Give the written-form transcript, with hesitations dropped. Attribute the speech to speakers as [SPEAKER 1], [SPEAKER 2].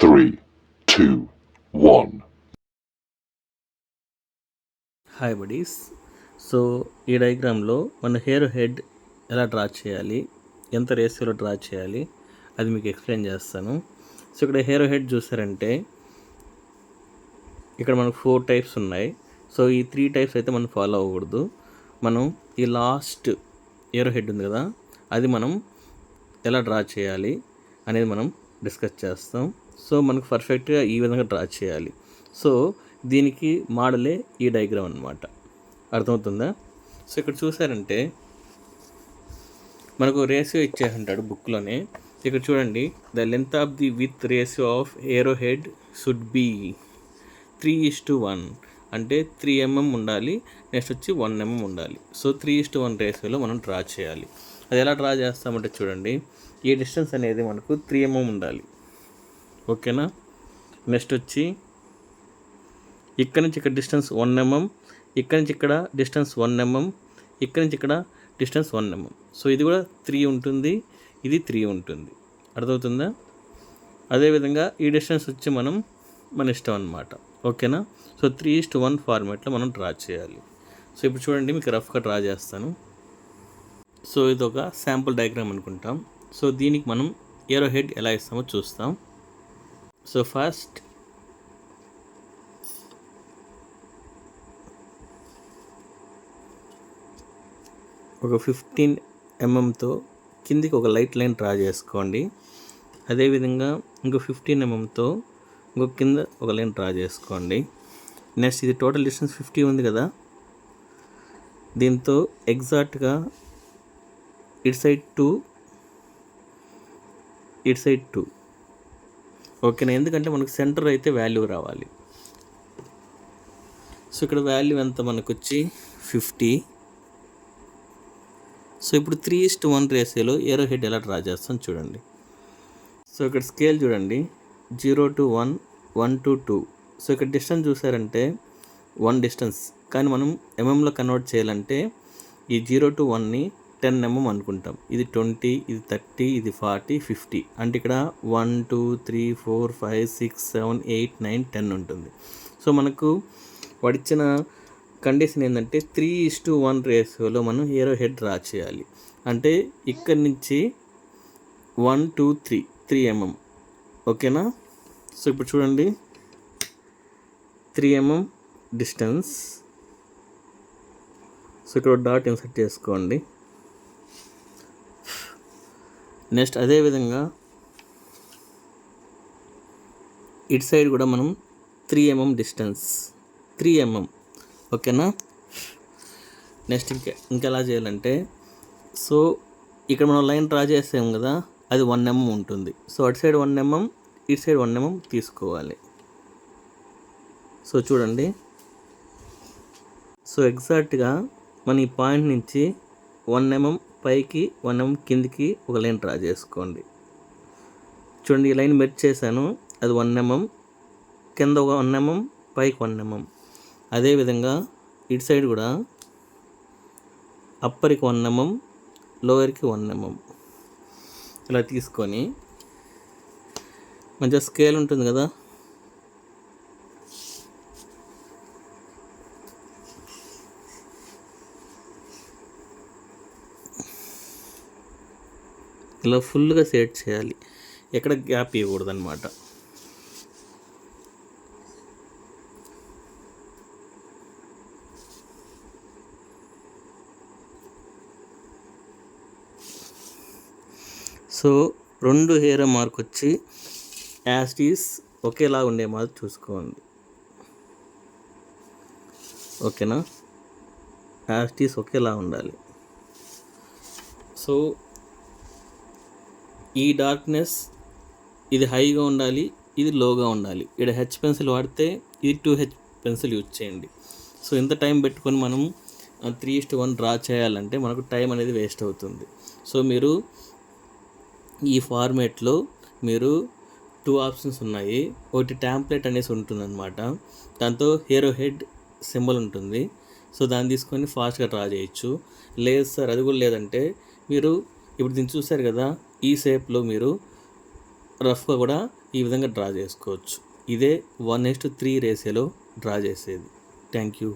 [SPEAKER 1] 3, 2, 1.
[SPEAKER 2] Hi buddies. So ఈ డయాగ్రామ్లో మన hair head ఎలా డ్రా చేయాలి, ఎంత రేషియోలో డ్రా చేయాలి అది మీకు ఎక్స్ప్లెయిన్ చేస్తాను. సో ఇక్కడ హెయిర్ హెడ్ చూసారంటే ఇక్కడ మనకు 4 టైప్స్ ఉన్నాయి. సో ఈ 3 టైప్స్ అయితే మనం ఫాలో అవ్వకూడదు. మనం ఈ లాస్ట్ హెయిర్ హెడ్ ఉంది కదా, అది మనం ఎలా డ్రా చేయాలి అనేది మనం డిస్కస్ చేస్తాం. సో మనకు పర్ఫెక్ట్గా ఈ విధంగా డ్రా చేయాలి. సో దీనికి మోడలే ఈ డయాగ్రామ్ అన్నమాట. అర్థమవుతుందా? సో ఇక్కడ చూసారంటే మనకు రేషియో ఇచ్చేసింటాడు బుక్లోనే. ఇక్కడ చూడండి, the length of the with ratio of arrow head should be 3:1, అంటే 3 mm ఉండాలి, నెక్స్ట్ వచ్చి 1 mm ఉండాలి. సో 3:1 రేషియోలో మనం డ్రా చేయాలి. అది ఎలా డ్రా చేస్తామంటే చూడండి, ఈ డిస్టెన్స్ అనేది మనకు 3 mm ఉండాలి. ఓకేనా? నెక్స్ట్ వచ్చి ఇక్కడ నుంచి ఇక్కడ డిస్టెన్స్ 1 mm, ఇక్కడ నుంచి ఇక్కడ డిస్టెన్స్ 1 mm, ఇక్కడ నుంచి ఇక్కడ డిస్టెన్స్ 1 mm. సో ఇది కూడా 3 ఉంటుంది, ఇది 3 ఉంటుంది. అర్థమవుతుందా? అదేవిధంగా ఈ డిస్టెన్స్ వచ్చి మన ఇష్టం అన్నమాట. ఓకేనా? సో 3:1 ఫార్మాట్లో మనం డ్రా చేయాలి. సో ఇప్పుడు చూడండి, మీకు రఫ్గా డ్రా చేస్తాను. సో ఇది ఒక శాంపుల్ డయాగ్రామ్ అనుకుంటాం. సో దీనికి మనం ఏరో హెడ్ ఎలా ఇస్తామో చూస్తాం. సో ఫస్ట్ ఒక 15 mmతో కిందికి ఒక లైట్ లైన్ డ్రా చేసుకోండి. అదేవిధంగా ఇంకో 15 mmతో ఇంకో కింద ఒక లైన్ డ్రా చేసుకోండి. నెక్స్ట్ ఇది టోటల్ డిస్టెన్స్ 50 ఉంది కదా, దీంతో ఎగ్జాక్ట్గా ఇటు సైడ్ 2, ఇటు సైడ్ 2. ఓకేనా? ఎందుకంటే మనకు సెంటర్ అయితే వాల్యూ రావాలి. సో ఇక్కడ వాల్యూ ఎంత మనకు వచ్చి 50. సో ఇప్పుడు 3:1 రేషియోలో ఏరో హెడ్ ఎలా డ్రా చేస్తాం చూడండి. సో ఇక్కడ స్కేల్ చూడండి, 0 to 1, 1 to 2. సో ఇక్కడ డిస్టెన్స్ చూసారంటే 1 డిస్టెన్స్, కానీ మనం ఎంఎంలో కన్వర్ట్ చేయాలంటే ఈ 0 to 1ని 10 mm అనుకుంటాం. ఇది 20, ఇది 30, ఇది 40, 50. అంటే ఇక్కడ 1, 2, 3, 4, 5, 6, 7, 8, 9, 10 ఉంటుంది. సో మనకు వాడిచ్చిన కండిషన్ ఏంటంటే 3:1 రేషియోలో మనం హీరో హెడ్ డ్రా చేయాలి. అంటే ఇక్కడి నుంచి 1, 2, 3 mm. ఓకేనా? సో ఇప్పుడు చూడండి, 3 mm డిస్టెన్స్. సో ఇక్కడ డాట్ ఇన్సర్ట్ చేసుకోండి. నెక్స్ట్ అదేవిధంగా ఇటు సైడ్ కూడా మనం 3 mm డిస్టెన్స్, 3 mm. ఓకేనా? నెక్స్ట్ ఇంకెలా చేయాలంటే, సో ఇక్కడ మనం లైన్ డ్రా చేసాం కదా, అది 1 mm ఉంటుంది. సో అటు సైడ్ 1 mm, ఇటు సైడ్ 1 mm తీసుకోవాలి. సో చూడండి, సో ఎగ్జాక్ట్గా మన ఈ పాయింట్ నుంచి 1 mm పైకి 1 mm కిందికి ఒక లైన్ డ్రా చేసుకోండి. చూడండి, ఈ లైన్ మెర్జ్ చేశాను, అది 1 mm, కింద ఒక 1 mm, పైకి 1 mm. అదేవిధంగా ఇటు సైడ్ కూడా అప్పర్కి 1 mm, లోయర్కి 1 mm ఇలా తీసుకొని మంచిగా స్కేల్ ఉంటుంది కదా, ఇలా ఫుల్గా సెట్ చేయాలి, ఎక్కడ గ్యాప్ ఇవ్వకూడదు అనమాట. సో 2 హెయిర్ మార్క్ వచ్చి యాస్టీస్ ఒకేలా ఉండే మాదిరి చూసుకోండి. ఓకేనా? యాస్టీస్ ఒకేలా ఉండాలి. సో ఈ డార్క్నెస్ ఇది హైగా ఉండాలి, ఇది లోగా ఉండాలి. ఇక్కడ హెచ్ పెన్సిల్ వాడితే ఇది 2H పెన్సిల్ యూజ్ చేయండి. సో ఇంత టైం పెట్టుకొని మనం 3:1 డ్రా చేయాలంటే మనకు టైం అనేది వేస్ట్ అవుతుంది. సో మీరు ఈ ఫార్మేట్లో మీరు 2 ఆప్షన్స్ ఉన్నాయి. ఒకటి టెంప్లెట్ అనేసి ఉంటుందన్నమాట, దాంతో హీరో హెడ్ సింబల్ ఉంటుంది. సో దాన్ని తీసుకొని ఫాస్ట్గా డ్రా చేయొచ్చు. లేదు సార్ అది కూడా లేదంటే మీరు ఇప్పుడు దీన్ని చూసారు కదా, ఈ షేప్లో మీరు రఫ్గా కూడా ఈ విధంగా డ్రా చేసుకోవచ్చు. ఇదే 1:3 రేషియోలో డ్రా చేసేది. Thank you.